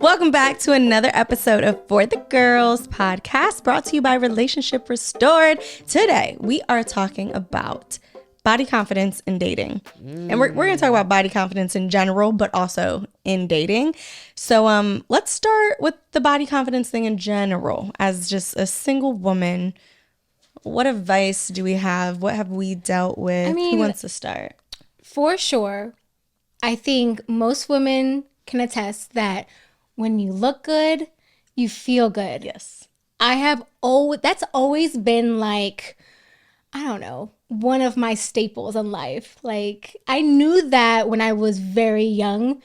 Welcome back to another episode of For the Girls podcast, brought to you by Relationship Restored. Today, we are talking about body confidence in dating. And we're going to talk about body confidence in general, but also in dating. So let's start with the body confidence thing in general. As just a single woman, what advice do we have? What have we dealt with? Who wants to start? For sure, I think most women can attest that when you look good, you feel good. Yes. That's always been like, I don't know, one of my staples in life. Like, I knew that when I was very young,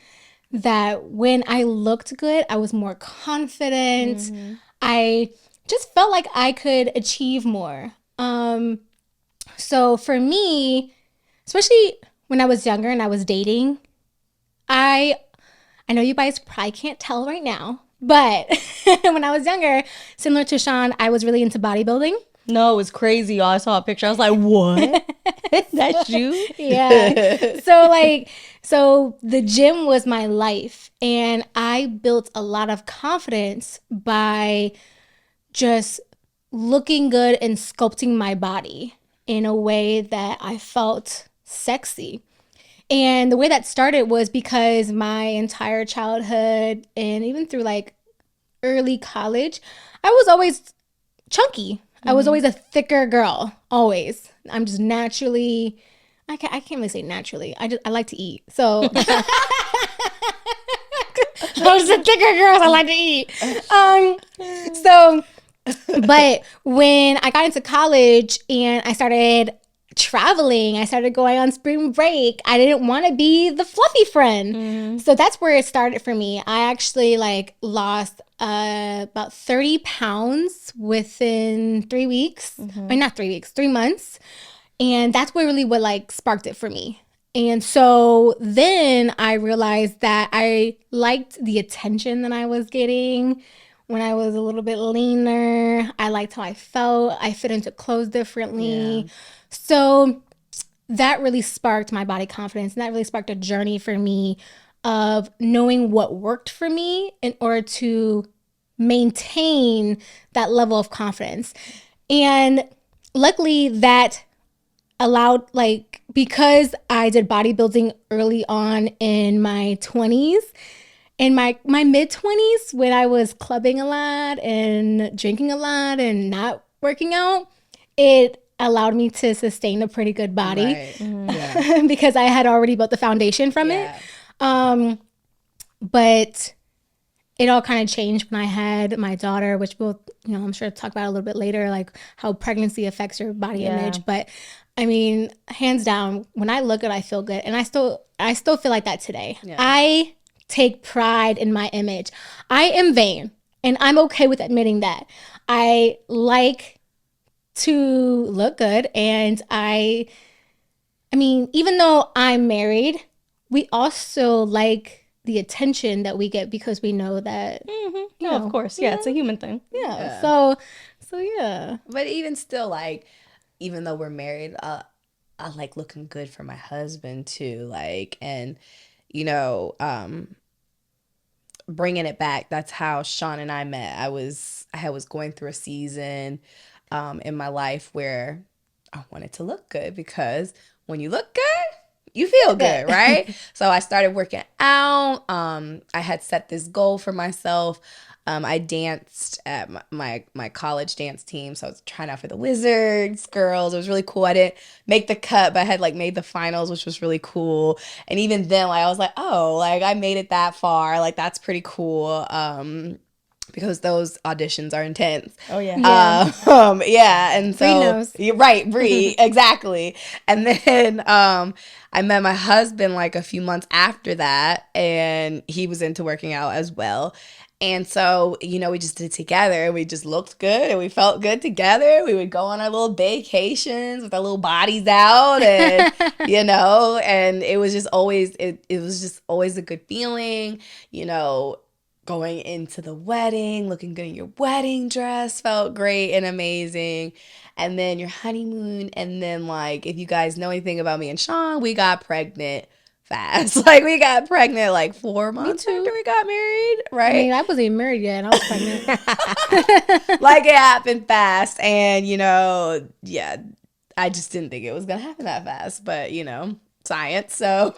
that when I looked good, I was more confident. Mm-hmm. I just felt like I could achieve more. So for me, especially when I was younger and I was dating, I know you guys probably can't tell right now, but when I was younger, similar to Sean, I was really into bodybuilding. No, it was crazy, y'all. I saw a picture. I was like, what? That's you? Yeah. So the gym was my life. And I built a lot of confidence by just looking good and sculpting my body in a way that I felt sexy. And the way that started was because my entire childhood and even through like early college, I was always chunky. I was always a thicker girl, always. I'm just naturally, I can't really say naturally. I like to eat. So I was just a thicker girl. I like to eat. But when I got into college and I started traveling, I started going on spring break, I didn't want to be the fluffy friend. So that's where it started for me. I actually lost about 30 pounds within 3 weeks. Or not 3 weeks, 3 months. And that's what sparked it for me. And so then I realized that I liked the attention that I was getting when I was a little bit leaner. I liked how I felt. I fit into clothes differently. Yeah. So that really sparked my body confidence, and that really sparked a journey for me of knowing what worked for me in order to maintain that level of confidence. And luckily that allowed, because I did bodybuilding early on in my 20s, in my mid-20s, when I was clubbing a lot and drinking a lot and not working out, it allowed me to sustain a pretty good body. Right. Yeah. Because I had already built the foundation from it. But it all kind of changed when I had my daughter, which we'll, I'm sure talk about a little bit later, like how pregnancy affects your body image. But I mean, hands down, when I look good, I feel good. And I still feel like that today. Yeah. I take pride in my image. I am vain, and I'm okay with admitting that. I like to look good, and I mean, even though I'm married, we also like the attention that we get because we know that of course, it's a human thing. So yeah. But even still, even though we're married, I like looking good for my husband too, and bringing it back. That's how Sean and I met. I was going through a season in my life where I wanted to look good, because when you look good, you feel good, right? So I started working out. I had set this goal for myself. I danced at my college dance team, so I was trying out for the Wizards, Girls. It was really cool. I didn't make the cut, but I had made the finals, which was really cool. And even then, I was like, oh, I made it that far. That's pretty cool. Because those auditions are intense. Oh, yeah. And so Bree knows. You're right, Bree, exactly. And then I met my husband a few months after that, and he was into working out as well. And so, we just did it together. We just looked good and we felt good together. We would go on our little vacations with our little bodies out, and, and it was just always, it was just always a good feeling, going into the wedding, looking good in your wedding dress felt great and amazing. And then your honeymoon. And then if you guys know anything about me and Sean, we got pregnant fast. Like we got pregnant like 4 months after we got married, right? I mean, I wasn't even married yet, and I was pregnant. Like it happened fast, and yeah, I just didn't think it was gonna happen that fast, but science, so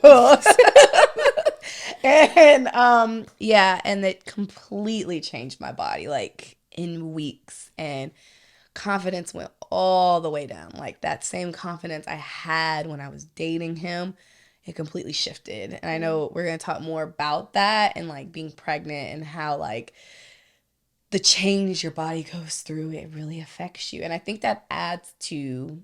and yeah, and it completely changed my body like in weeks, and confidence went all the way down. Like that same confidence I had when I was dating him, it completely shifted. And I know we're going to talk more about that and like being pregnant and how like the change your body goes through, it really affects you. And I think that adds to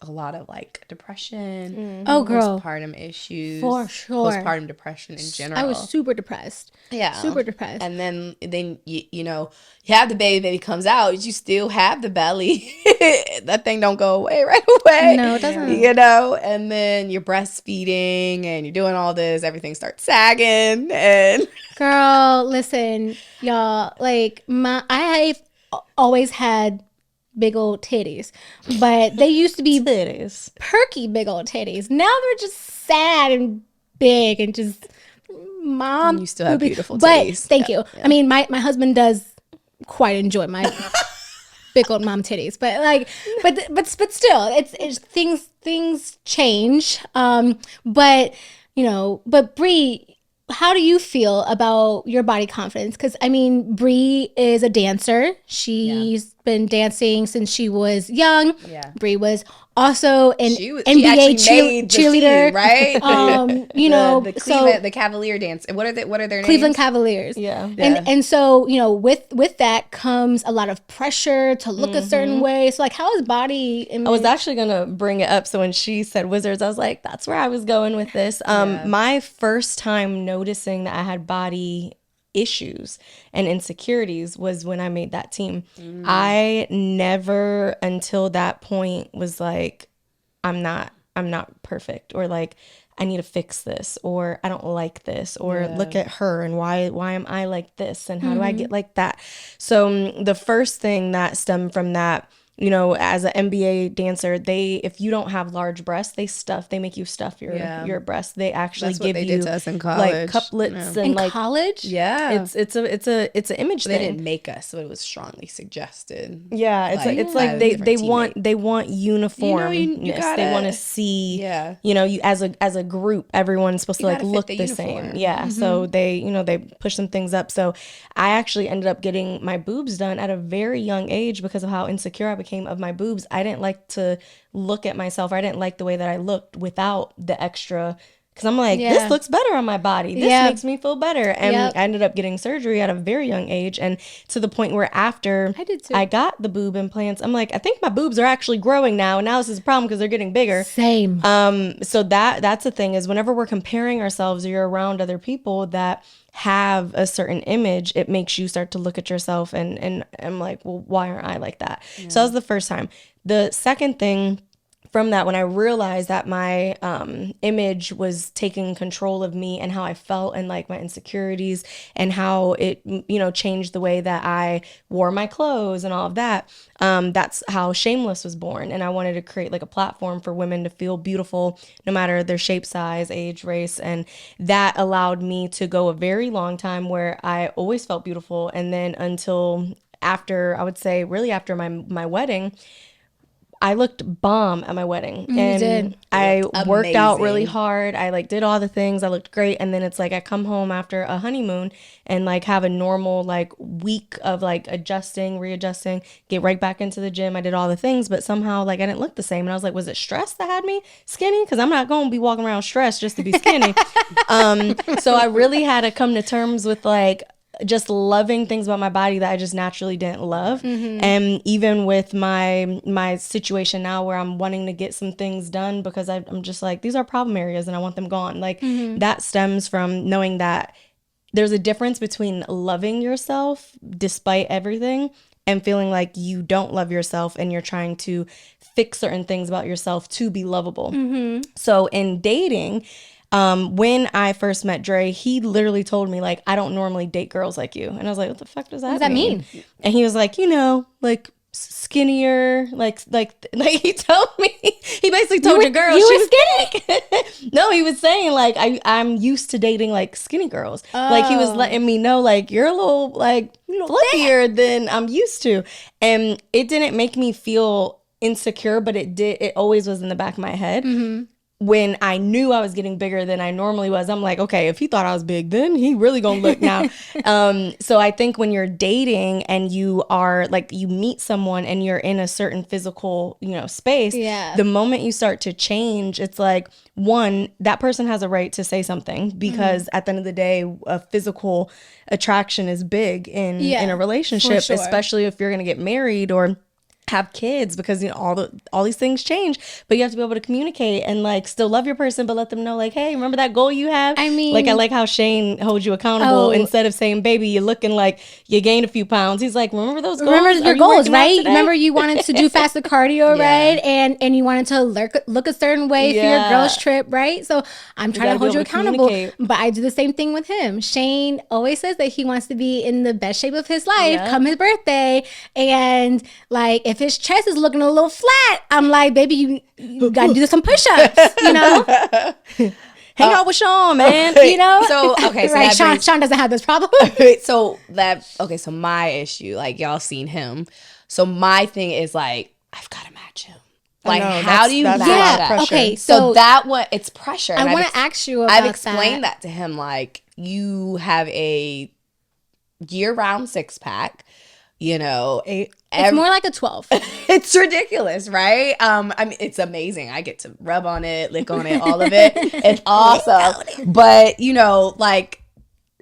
a lot of like depression, postpartum issues, for sure, postpartum depression in general. I was super depressed. Yeah, super depressed. And then you have the baby comes out, you still have the belly. That thing don't go away right away. No, it doesn't. And then you're breastfeeding and you're doing all this, everything starts sagging. And girl, listen, y'all, like I've always had big old titties, but they used to be titties, perky big old titties. Now they're just sad and big and just mom. You still have beautiful titties. But thank you. Yeah. I mean, my husband does quite enjoy my big old mom titties, but like, but still, it's things change. But Bree, how do you feel about your body confidence? Because I mean, Bree is a dancer. She's been dancing since she was young. Yeah. Bree was also an NBA cheerleader, right? The Cavalier dance. What are their names? Cleveland Cavaliers. Yeah. And so with that comes a lot of pressure to look a certain way. So like, how is body image? I was actually gonna bring it up. So when she said Wizards, I was like, that's where I was going with this. My first time noticing that I had body issues and insecurities was when I made that team. I never until that point was like, I'm not perfect, or like I need to fix this, or I don't like this, or look at her and why am I like this, and how do I get like that? So the first thing that stemmed from that, as an NBA dancer, if you don't have large breasts, they make you stuff your breasts. They actually give you did to us in college. Like cuplets and in like college. Yeah, it's an image thing. They didn't make us, so it was strongly suggested. Yeah, it's like they want uniformness. They want to see you as a group. Everyone's supposed to like look the same. Yeah, so they push some things up. So I actually ended up getting my boobs done at a very young age because of how insecure I became of my boobs. I didn't like to look at myself. I didn't like the way that I looked without the extra, because I'm like, this looks better on my body. This makes me feel better. And I ended up getting surgery at a very young age, and to the point where after I got the boob implants, I'm like, I think my boobs are actually growing now, and now this is a problem because they're getting bigger. Same. So that's the thing, is whenever we're comparing ourselves, or you're around other people that have a certain image, it makes you start to look at yourself and I'm like, well, why aren't I like that? So that was the first time. The second thing from that, when I realized that my image was taking control of me and how I felt, and like my insecurities, and how it changed the way that I wore my clothes and all of that, that's how Shameless was born. And I wanted to create like a platform for women to feel beautiful no matter their shape, size, age, race. And that allowed me to go a very long time where I always felt beautiful. And then until after, I would say really after my wedding, I looked bomb at my wedding. And I worked out really hard. I like did all the things. I looked great. And then it's like I come home after a honeymoon and like have a normal like week of like adjusting, readjusting, get right back into the gym. I did all the things, but somehow like I didn't look the same. And I was like, was it stress that had me skinny? Because I'm not going to be walking around stressed just to be skinny. So I really had to come to terms with like just loving things about my body that I just naturally didn't love. And even with my situation now where I'm wanting to get some things done because I'm just like, these are problem areas and I want them gone. Like that stems from knowing that there's a difference between loving yourself despite everything and feeling like you don't love yourself and you're trying to fix certain things about yourself to be lovable. So in dating, when I first met Dre, he literally told me like, I don't normally date girls like you. And I was like, what the fuck does that mean? And he was like, like skinnier, like he told me, he basically told your girl you she were was skinny. No, he was saying like I'm used to dating like skinny girls. Like he was letting me know like you're a little like fluffier than I'm used to, and it didn't make me feel insecure, but it always was in the back of my head. When I knew I was getting bigger than I normally was, I'm like, okay, if he thought I was big, then he really gonna look now. So I think when you're dating and you are like, you meet someone and you're in a certain physical, space, the moment you start to change, it's like, one, that person has a right to say something, because at the end of the day, a physical attraction is big in a relationship, sure. especially if you're gonna get married or have kids, because all these things change, but you have to be able to communicate and like still love your person, but let them know like, hey, remember that goal you have? I mean, like I like how Shane holds you accountable. Instead of saying, baby, you're looking like you gained a few pounds, he's like, remember those goals? Remember your you goals, working out right? today? Remember you wanted to do faster cardio, right? And you wanted to look a certain way for your girls trip, right? So I'm trying to hold you accountable, but I do the same thing with him. Shane always says that he wants to be in the best shape of his life come his birthday, and like if his chest is looking a little flat, I'm like, baby, you gotta do some push-ups, Hang out with Sean, man. So okay, so right? Sean doesn't have this problem. So my issue, like y'all seen him. So my thing is like, I've got to match him. Like, how do you match that? Pressure. Okay, So that one, it's pressure. I want to ask you about I've explained that to him. Like, you have a year-round six-pack. It's more like a 12. It's ridiculous, right? I mean, it's amazing. I get to rub on it, lick on it, all of it. It's awesome. But, like,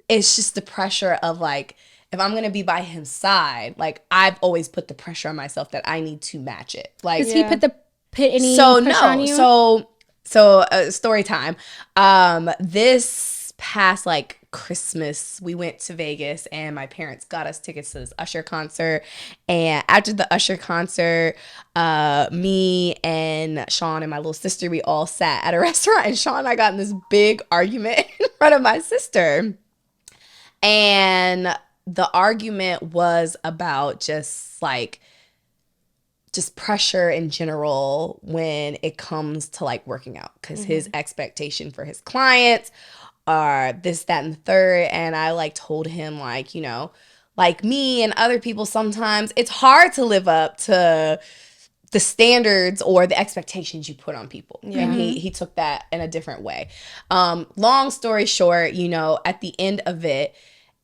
it's just the pressure of, like, if I'm going to be by his side, like, I've always put the pressure on myself that I need to match it. Like, Does he put any pressure on you? So story time. This past, like, Christmas, we went to Vegas and my parents got us tickets to this Usher concert. And after the Usher concert, me and Sean and my little sister, we all sat at a restaurant, and Sean and I got in this big argument in front of my sister. And the argument was about just pressure in general when it comes to like working out, because his expectation for his clients are this, that, and the third. And I like told him like, like me and other people, sometimes it's hard to live up to the standards or the expectations you put on people. And he took that in a different way. Long story short, at the end of it,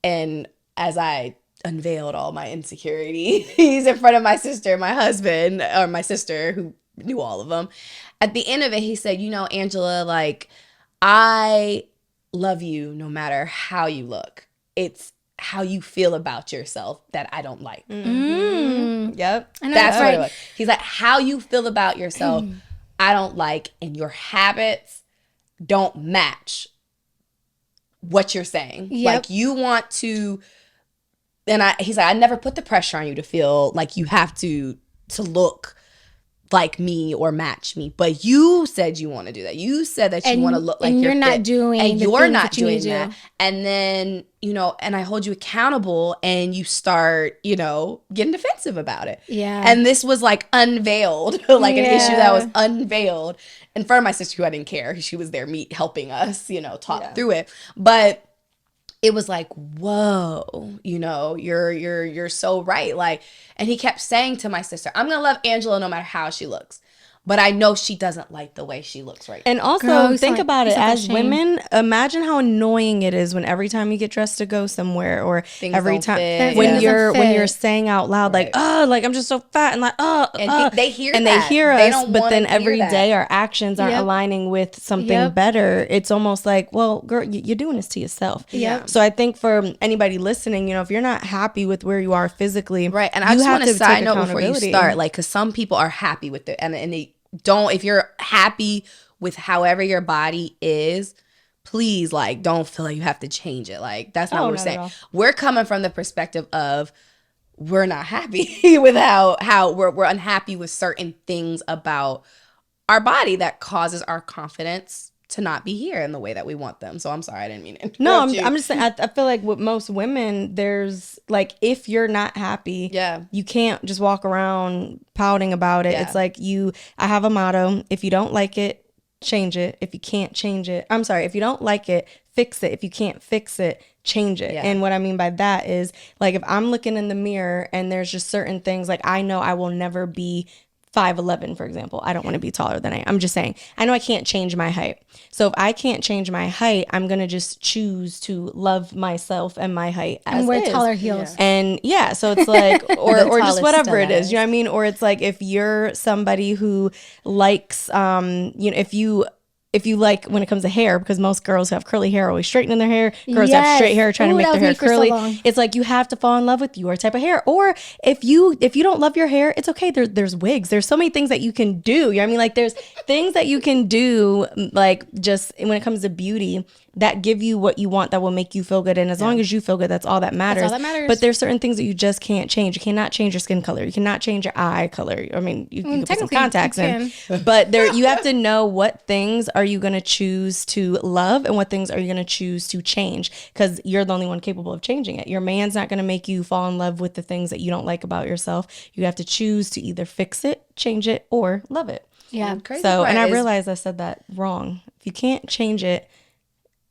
and as I unveiled all my insecurities in front of my sister, my husband, or my sister who knew all of them, at the end of it, he said, Angela, like, I love you no matter how you look. It's how you feel about yourself that I don't like. Yep. That's what it was. He's like, how you feel about yourself, I don't like, and your habits don't match what you're saying. Yep. Like, you want to, and he's like, I never put the pressure on you to feel like you have to look like me or match me, but you said you want to do that. You said that you want to look like and you're not fit, doing, and the you're things not that you doing need to that. do. And then and I hold you accountable, and you start getting defensive about it. Yeah. And this was like unveiled, like an issue that was unveiled in front of my sister, who I didn't care. She was there, helping us, talk through it, but it was like, whoa, you're so right. Like, and he kept saying to my sister, I'm going to love Angela no matter how she looks. But I know she doesn't like the way she looks right now. And also, think about it. As women, imagine how annoying it is when every time you get dressed to go somewhere, or Things every don't time fit. when Yeah. you're saying out loud like, oh, like I'm just so fat, and like, oh, And they hear and that. they hear They us, don't but wanna then hear every that. day our actions aren't Yep. aligning with something Yep. better. It's almost like, well, girl, you're doing this to yourself. Yep. So I think for anybody listening, if you're not happy with where you are physically, Right. And I just want to side note before you start, like, because some people are happy with it, and they don't. If you're happy with however your body is, please, like, don't feel like you have to change it. Like, that's not what we're saying. We're coming from the perspective of we're not happy with how we're unhappy with certain things about our body that causes our confidence to not be here in the way that we want them. So I'm sorry, I didn't mean it. No, I'm just saying, I feel like with most women, there's like, if you're not happy, you can't just walk around pouting about it. Yeah. It's like I have a motto: if you don't like it, change it. If you can't change it, if you don't like it, fix it. If you can't fix it, change it. And what I mean by that is, like, if I'm looking in the mirror and there's just certain things, like, I know I will never be 5'11", for example. I don't want to be taller than I am. I'm just saying, I know I can't change my height. So if I can't change my height, I'm going to just choose to love myself and my height as and wear is. taller heels. And so it's like, or just whatever it is, you know what I mean? Or it's like, if you're somebody who likes, if you like, when it comes to hair, because most girls who have curly hair are always straightening their hair. Girls have straight hair trying to make their hair curly. It's like, you have to fall in love with your type of hair. Or if you don't love your hair, it's okay. There's wigs. There's so many things that you can do. You know what I mean? Like, there's things that you can do, like, just when it comes to beauty, that give you what you want, that will make you feel good. And as long as you feel good, that's all that matters. That's all that matters. But there's certain things that you just can't change. You cannot change your skin color. You cannot change your eye color. I mean, you can put some contacts in. But you have to know what things are you going to choose to love and what things are you going to choose to change, because you're the only one capable of changing it. Your man's not going to make you fall in love with the things that you don't like about yourself. You have to choose to either fix it, change it, or love it. Yeah. So, and I realized I said that wrong. If you can't change it,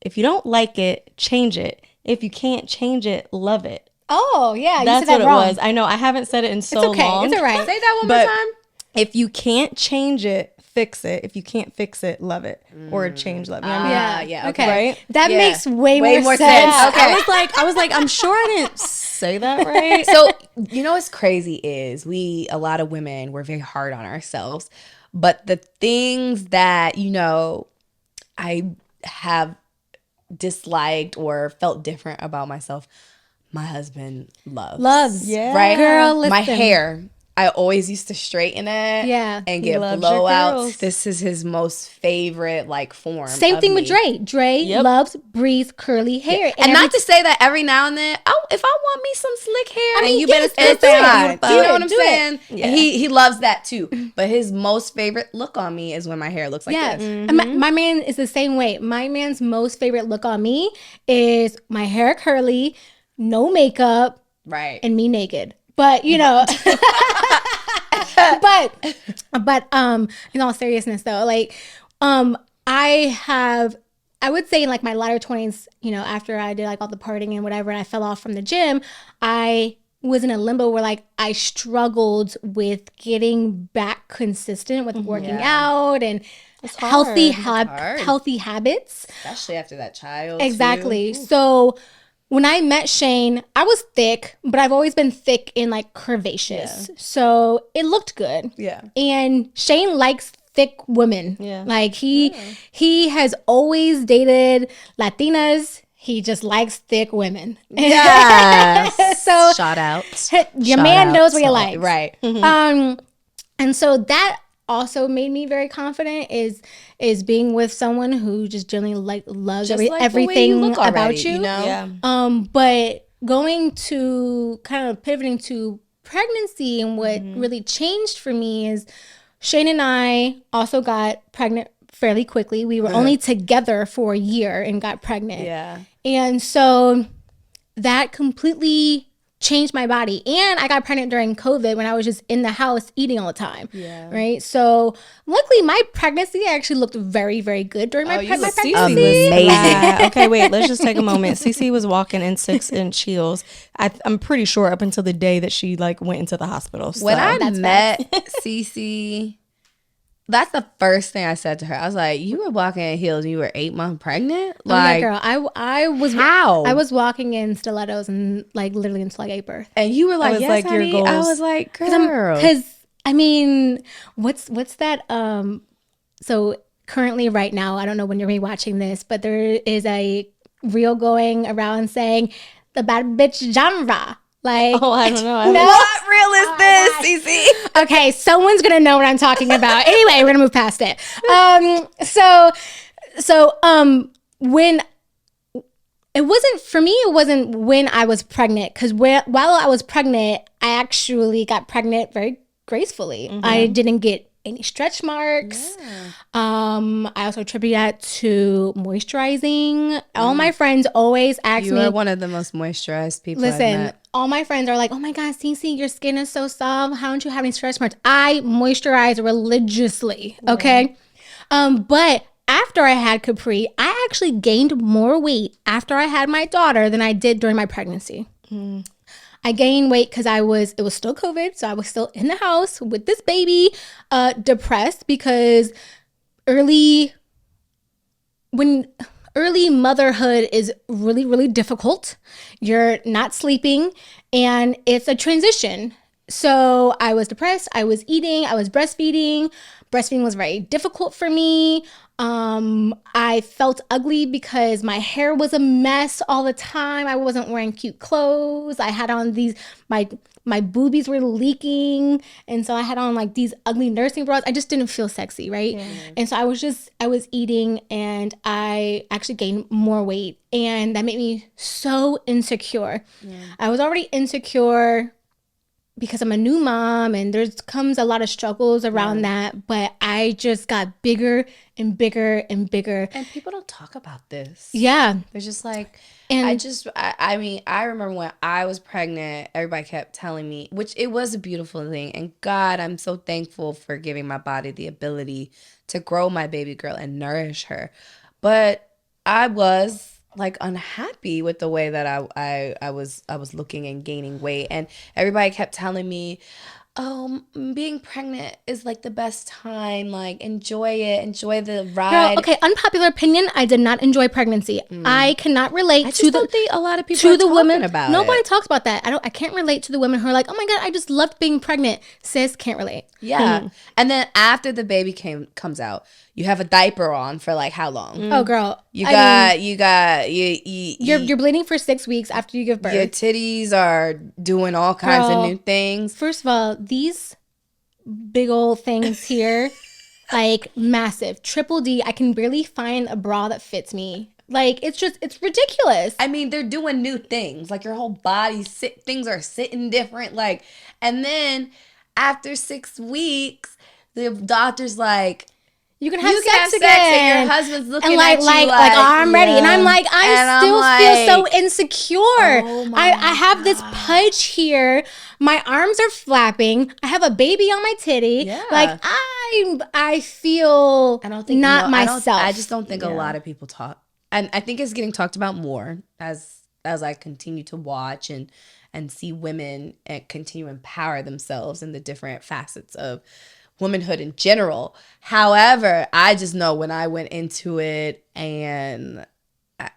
if you don't like it, change it. If you can't change it, love it. Oh, yeah. That's what it was. I know. I haven't said it in so long. It's all right. Say that one more time. If you can't change it, fix it. If you can't fix it, love it. Or change love it. You know what I mean? Yeah. Okay. Right? That makes way more sense. Okay. I was like, I'm sure I didn't say that right. So, you know what's crazy is a lot of women, we're very hard on ourselves. But the things that, I have disliked or felt different about myself, my husband loves. Yeah. Right? Girl, listen. My hair, I always used to straighten it and get blowouts. This is his most favorite form. Same thing with Dre. Dre loves Bree's curly hair. Yeah. And not to say that every now and then, if I want me some slick hair, I mean, you better it's fine. You know what I'm do saying? Yeah. He loves that too. But his most favorite look on me is when my hair looks like this. Mm-hmm. My man is the same way. My man's most favorite look on me is my hair curly, no makeup, right, and me naked. But but in all seriousness though, I would say in my latter 20s, after I did all the partying and whatever, and I fell off from the gym, I was in a limbo where I struggled with getting back consistent with working out and healthy habits, especially after that child. Exactly. So when I met Shane, I was thick, but I've always been thick and curvaceous. Yeah. So it looked good. Yeah. And Shane likes thick women. Yeah. He has always dated Latinas. He just likes thick women. Yes. So shout out. Your man knows what you like. Right. Mm-hmm. And so that also made me very confident is being with someone who just generally loves everything about you. Yeah. But going to kind of pivoting to pregnancy, and what really changed for me is Shane and I also got pregnant fairly quickly. We were only together for a year and got pregnant. Yeah. And so that completely changed my body. And I got pregnant during COVID when I was just in the house eating all the time. Yeah. Right. So luckily my pregnancy actually looked very, very good during my pregnancy. Amazing. Okay, wait, let's just take a moment. Cece was walking in 6-inch heels. I'm pretty sure up until the day that she went into the hospital. So. When I met Cece, that's the first thing I said to her. I was like, "You were walking in heels and you were 8 months pregnant?" Yeah, girl. I was how? I was walking in stilettos and literally until I gave birth. And you were like, "Yes, honey." Your goals. I was like, "Girl," because I mean, what's that? So currently, right now, I don't know when you're rewatching this, but there is a reel going around saying the bad bitch genre. I don't know. What reel is this, Cece? Okay, someone's gonna know what I'm talking about. Anyway, we're gonna move past it. When it wasn't when I was pregnant, because while I was pregnant, I actually got pregnant very gracefully. I didn't get any stretch marks. Yeah. I also attribute that to moisturizing. All my friends always ask You me. are one of the most moisturized people I've Listen, met. all my friends are like, oh my God, Cece, your skin is so soft. How don't you have any stretch marks? I moisturize religiously, okay? But after I had Capri, I actually gained more weight after I had my daughter than I did during my pregnancy. I gained weight because it was still COVID, so I was still in the house with this baby, depressed because early motherhood is really, really difficult. You're not sleeping and it's a transition. So I was depressed. I was eating. I was breastfeeding. Breastfeeding was very difficult for me. I felt ugly because my hair was a mess all the time. I wasn't wearing cute clothes. I had on my boobies were leaking. And so I had on like these ugly nursing bras. I just didn't feel sexy, right? Yeah. And so I was eating and I actually gained more weight. And that made me so insecure. Yeah. I was already insecure because I'm a new mom and there comes a lot of struggles around that, but I just got bigger and bigger and bigger. And people don't talk about this. Yeah. They're just like, I mean, I remember when I was pregnant, everybody kept telling me, which it was a beautiful thing. And God, I'm so thankful for giving my body the ability to grow my baby girl and nourish her. But I was like unhappy with the way that I was looking and gaining weight, and everybody kept telling me, oh, being pregnant is like the best time, like enjoy it, enjoy the ride. Girl, okay, unpopular opinion, I did not enjoy pregnancy. I cannot relate to the think a lot of people to the women about nobody it. Talks about that. I can't relate to the women who are like, oh my God, I just loved being pregnant. Sis, can't relate. Yeah. And then after the baby comes out, you have a diaper on for like how long? Oh girl, you're bleeding for 6 weeks after you give birth. Your titties are doing all kinds of new things. First of all, these big old things here, like massive, triple D. I can barely find a bra that fits me. Like it's ridiculous. I mean, they're doing new things. Like your whole body things are sitting different. Like, and then after 6 weeks, the doctor's like, you can have sex again. And your husband's looking and at you like, oh, I'm ready. And I'm like, I still feel so insecure. Oh I have this pudge here. My arms are flapping. I have a baby on my titty. Yeah. Like I feel not myself. I just don't think a lot of people talk. And I think it's getting talked about more as I continue to watch and see women continue to empower themselves in the different facets of womanhood in general. However, I just know when I went into it and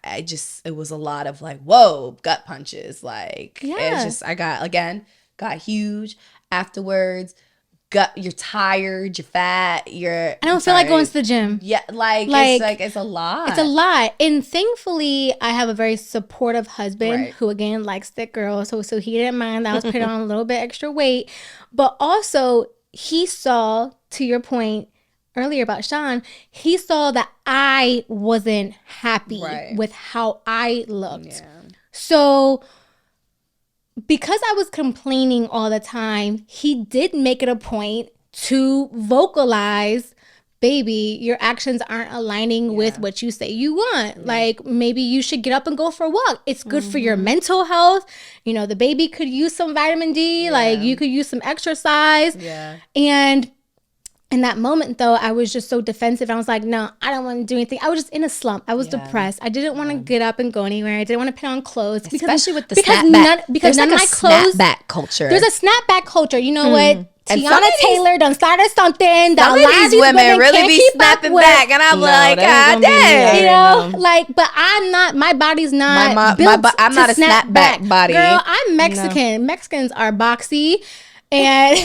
it was a lot of like, whoa, gut punches. Like, it's just, I got huge afterwards. You're tired, you're fat, I don't feel like going to the gym. Yeah, like it's a lot. It's a lot. And thankfully, I have a very supportive husband who again likes thick girls. So he didn't mind that I was putting on a little bit extra weight. But also he saw, to your point earlier about Sean, he saw that I wasn't happy with how I looked. Yeah. So because I was complaining all the time, he did make it a point to vocalize, baby, your actions aren't aligning with what you say you want. Yeah. Like, maybe you should get up and go for a walk. It's good for your mental health. You know, the baby could use some vitamin D. Yeah. Like, you could use some exercise. Yeah. And in that moment, though, I was just so defensive. I was like, no, I don't want to do anything. I was just in a slump. I was depressed. I didn't want to get up and go anywhere. I didn't want to put on clothes. Especially with the snapback. Because none of my clothes. Snapback culture. There's a snapback culture. You know what? Tiana Taylor done started something that some of these women really be snapping back, and I'm like, God damn, you know, like, but I'm not. My body's not built I'm not a snapback body. Girl, I'm Mexican. No. Mexicans are boxy. And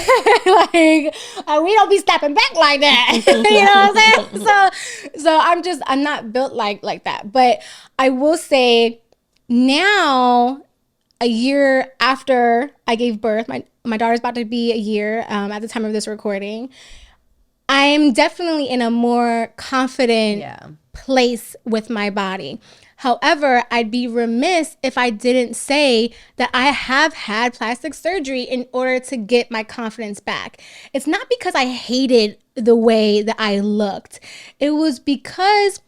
like we don't be snapping back like that. You know what I'm saying? So I'm not built like that. But I will say now, a year after I gave birth, my daughter's about to be a year at the time of this recording, I'm definitely in a more confident Yeah. place with my body. However, I'd be remiss if I didn't say that I have had plastic surgery in order to get my confidence back. It's not because I hated the way that I looked. It was because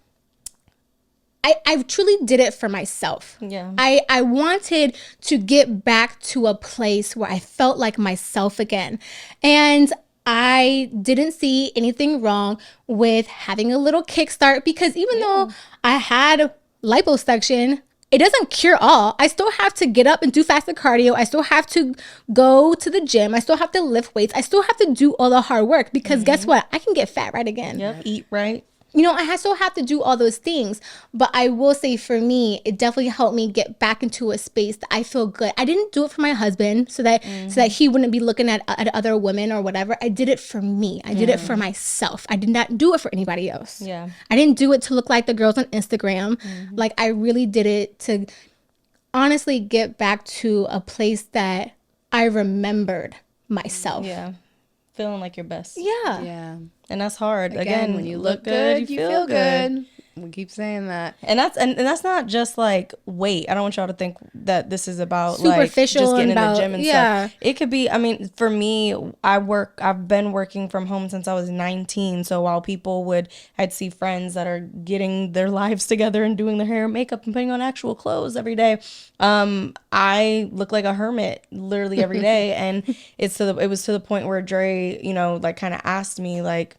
I truly did it for myself. Yeah. I wanted to get back to a place where I felt like myself again. And I didn't see anything wrong with having a little kickstart, because even though I had liposuction, it doesn't cure all. I still have to get up and do fasted cardio. I still have to go to the gym. I still have to lift weights. I still have to do all the hard work, because guess what? I can get fat right again. Yep. Eat right. You know, I still have to do all those things. But I will say, for me, it definitely helped me get back into a space that I feel good. I didn't do it for my husband so that he wouldn't be looking at other women or whatever. I did it for me. I did it for myself. I did not do it for anybody else. Yeah. I didn't do it to look like the girls on Instagram. Like, I really did it to honestly get back to a place that I remembered myself. Yeah. Feeling like your best. Yeah. Yeah. And that's hard. Again, when you look good, you feel good. We keep saying that. And that's not just like weight. I don't want y'all to think that this is about Superficial like just getting in about- the gym and yeah. stuff. It could be, I mean, for me, I've been working from home since I was 19. So while I'd see friends that are getting their lives together and doing their hair and makeup and putting on actual clothes every day, I look like a hermit literally every day. And it was to the point where Dre, like kind of asked me like,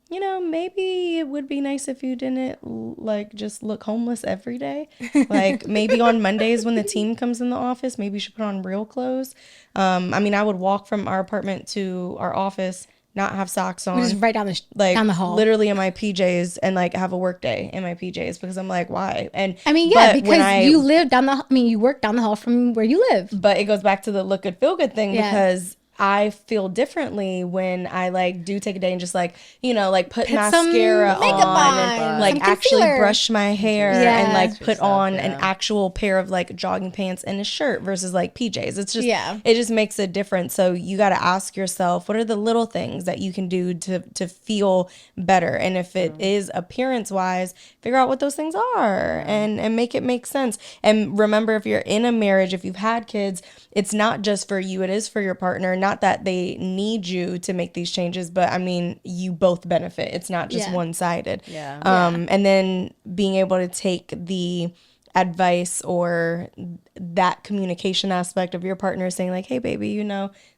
maybe it would be nice if you didn't like just look homeless every day. Like maybe on Mondays when the team comes in the office, maybe you should put on real clothes. I mean, I would walk from our apartment to our office, not have socks on, Just right down the like hall. literally in my PJs, and like have a work day in my PJs, because I'm like, why? And I mean, yeah, but when because you live you work down the hall from where you live. But it goes back to the look good, feel good thing, Yeah. because I feel differently when I like do take a day and just like, like put some mascara makeup on on, and like some actually concealer. brush my hair Yeah. and like put Yourself, on yeah. an actual pair of like jogging pants and a shirt versus like PJs. It's just, Yeah. it just makes a difference. So you got to ask yourself, what are the little things that you can do to feel better? And if it is appearance wise, figure out what those things are and make it make sense. And remember, if you're in a marriage, if you've had kids, it's not just for you, it is for your partner. Not that they need you to make these changes, but I mean, you both benefit. It's not just Yeah. one-sided. Yeah. And then being able to take the advice or that communication aspect of your partner saying like, hey baby,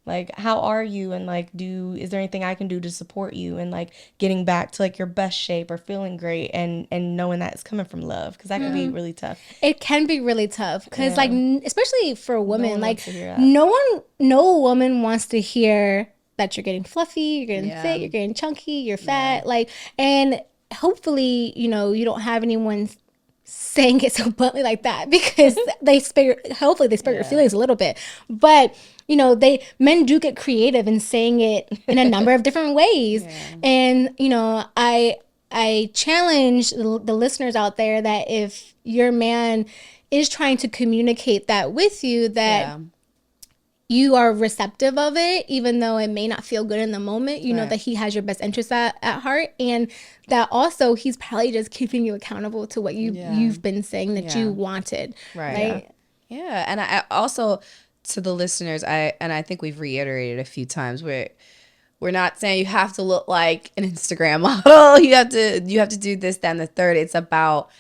like how are you, and like is there anything I can do to support you, and like getting back to like your best shape or feeling great, and knowing that it's coming from love, because that can be really tough. It can be really tough because, like, especially for women, one like wants to hear that. no woman wants to hear that you're getting fluffy, you're getting Yeah. fit, you're getting chunky, you're fat, like, and hopefully, you don't have anyone saying it so bluntly like that, because hopefully they spare your feelings a little bit. But men do get creative in saying it in a number of different ways. And I challenge the listeners out there that if your man is trying to communicate that with you, that you are receptive of it, even though it may not feel good in the moment. You know that he has your best interests at heart, and that also he's probably just keeping you accountable to what you've been saying that you wanted. Right. Yeah. And I also, to the listeners, I think we've reiterated a few times, we're not saying you have to look like an Instagram model. You have to do this, that, and the third. It's about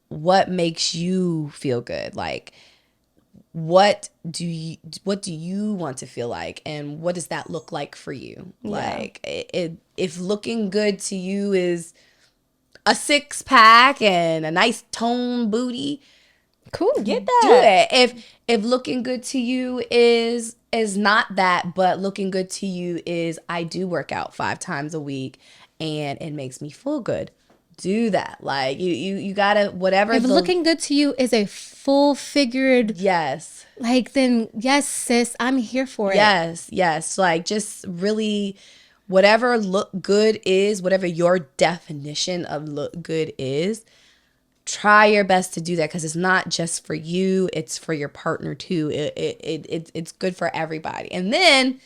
what makes you feel good. Like, what do you want to feel like, and what does that look like for you? Like, if looking good to you is a 6-pack and a nice toned booty, Cool. get that. Do it. If looking good to you is not that, but looking good to you is, I do work out 5 times a week and it makes me feel good, do that. Like, you gotta, whatever. If looking good to you is a full figured, Yes. like, then yes, sis, I'm here for it. Yes. Like, just really, whatever look good is, whatever your definition of look good is, try your best to do that, because it's not just for you, it's for your partner too. It's good for everybody. And then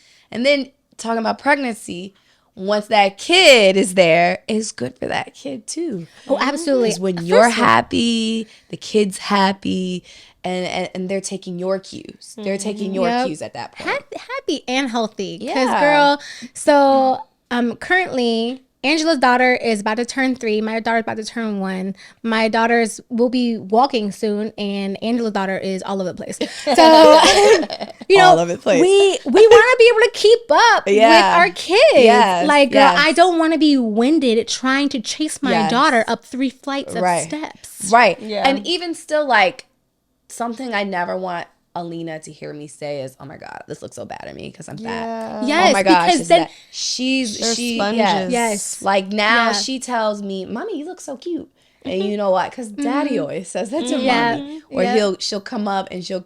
talking about pregnancy, once that kid is there, it's good for that kid too. Oh, absolutely. Because when you're happy, the kid's happy, and they're taking your cues. They're taking your cues at that point. Happy and healthy. Because, Yeah. girl, so currently, Angela's daughter is about to turn 3. My daughter's about to turn 1. My daughters will be walking soon, and Angela's daughter is all over the place. So, you know, All over the place. we want to be able to keep up with our kids. Yes, Like, girl, yes. I don't want to be winded trying to chase my Yes. daughter up 3 flights of Right. steps. Right. Yeah. And even still, like, something I never want Alina to hear me say is, "Oh my God, this looks so bad at me because I'm fat." Yes, Oh my gosh, because then They're she sponges. Yes. Like now Yeah. she tells me, "Mommy, you look so cute." And you know what? Because Daddy always says that to Yeah. Mommy. Or Yeah. she'll come up and she'll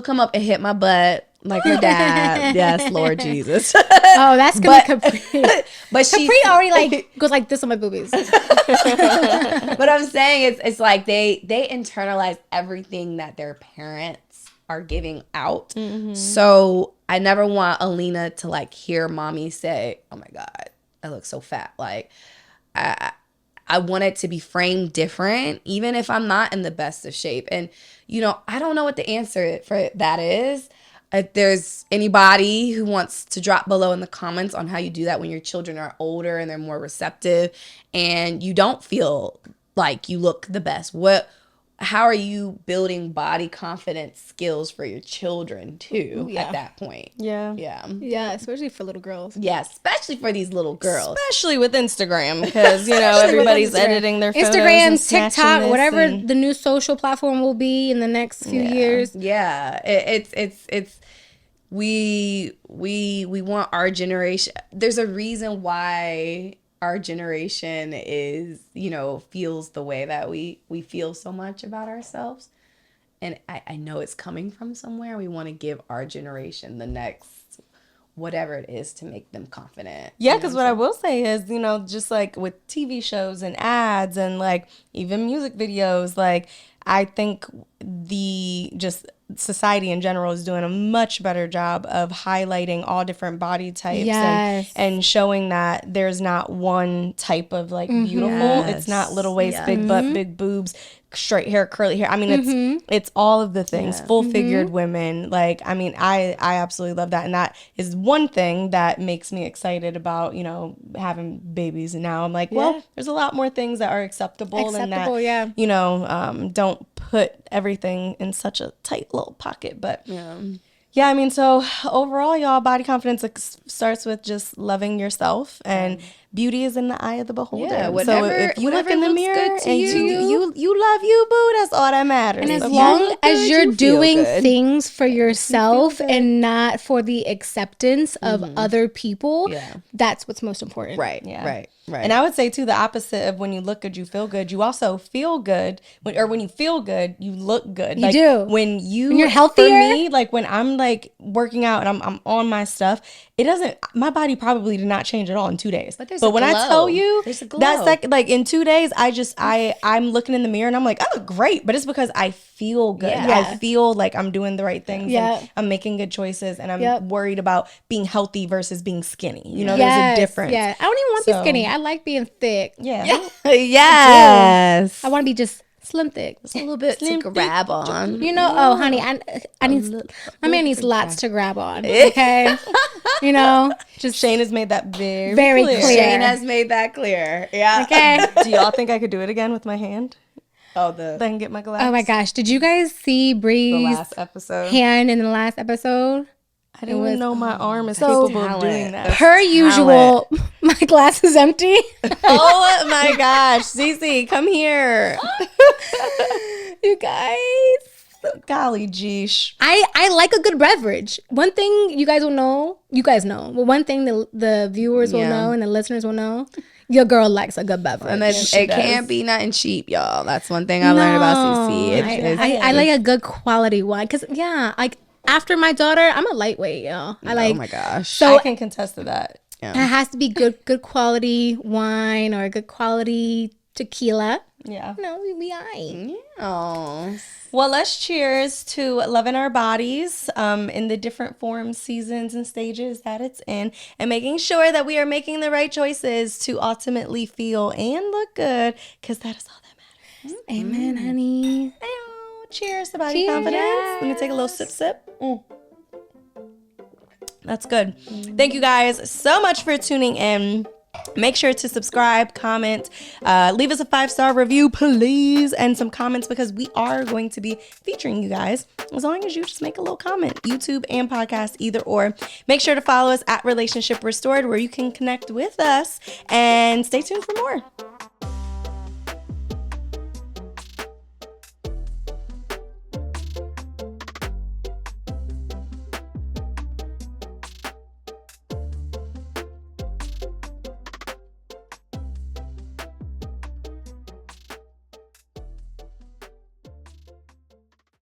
come up and hit my butt like her dad. Yes, Lord Jesus. oh, that's gonna be Capri. But she Capri already like goes like this on my boobies. But I'm saying it's like they internalize everything that their parents are giving out. So I never want Alina to like hear Mommy say, "Oh my God, I look so fat." Like I want it to be framed different, even if I'm not in the best of shape. And you know, I don't know what the answer for that is. If there's anybody who wants to drop below in the comments on how you do that when your children are older and they're more receptive and you don't feel like you look the best, how are you building body confidence skills for your children too at that point? Yeah. Yeah, especially for little girls. Yeah, especially for these little girls. Especially with Instagram, because you know everybody's editing their photos and Instagram, snatching TikTok, this whatever and- the new social platform will be in the next few years. Yeah, it's we want our generation. There's a reason why our generation is, you know, feels the way that we feel so much about ourselves. And I know it's coming from somewhere. We want to give our generation the next whatever it is to make them confident. Yeah, because what I will say is, you know, just like with TV shows and ads and like even music videos, like I think the just society in general is doing a much better job of highlighting all different body types Yes. and showing that there's not one type of like beautiful. It's not little waist, big butt, big boobs, straight hair, curly hair. I mean, it's all of the things, full figured women. Like, I mean, I absolutely love that. And that is one thing that makes me excited about, you know, having babies. And now I'm like, well, there's a lot more things that are acceptable and that, you know, don't put everything in such a tight little pocket. But yeah, I mean, so overall, y'all, body confidence starts with just loving yourself, and beauty is in the eye of the beholder. Yeah, so if you look in the looks mirror good to and you love you, boo, that's all that matters. And as If long you look as good, you're you feel doing good. things for yourself and not for the acceptance of other people, that's what's most important. Right. Yeah. Right. And I would say too, the opposite of when you look good, you feel good. You also feel good when you feel good, you look good. You do. When you're healthier. For me, like when I'm like working out and I'm on my stuff, my body probably did not change at all in 2 days. But there's but a when I glow. tell you There's a glow. that's like in 2 days, I'm looking in the mirror and I'm like, I look great, but it's because I feel good. Yeah. I feel like I'm doing the right things. Yeah. And I'm making good choices, and I'm Yep. worried about being healthy versus being skinny. You know, there's a difference. Yeah, I don't even want to So- be skinny. I like being thick. Yeah. Yes. I want to be just slim thick. a little bit Slim, to grab on. You know, oh honey, I need my man needs lots to grab on. Okay, you know, just Shane has made that very, Very clear. clear. Shane has made that clear. Yeah. okay. Do y'all think I could do it again with my hand? Oh, Then I can get my glass. Oh my gosh, did you guys see The Bree's last episode. hand in the last episode? I didn't even know my arm is so capable of doing that. Per usual, my glass is empty. Oh my gosh. Cece, come here. You guys. Golly geesh. I like a good beverage. One thing you guys know, but one thing the viewers will know and the listeners will know, your girl likes a good beverage. And then it can't be nothing cheap, y'all. That's one thing I learned about Cece. I like a good quality wine because like after my daughter, I'm a lightweight, y'all. Oh my gosh. So I can contest to that. it has to be good quality wine or a good quality tequila. Yeah. No, we be aight. Oh. Well, let's cheers to loving our bodies in the different forms, seasons, and stages that it's in, and making sure that we are making the right choices to ultimately feel and look good, because that is all that matters. Amen, honey. Ayo. Cheers to body Cheers. confidence. Let me take a little sip. That's good. Thank you guys so much for tuning in. Make sure to subscribe, comment, leave us a 5-star review, please, and some comments, because we are going to be featuring you guys as long as you just make a little comment. YouTube and podcast, either or. Make sure to follow us at Relationship Restored, where you can connect with us, and stay tuned for more.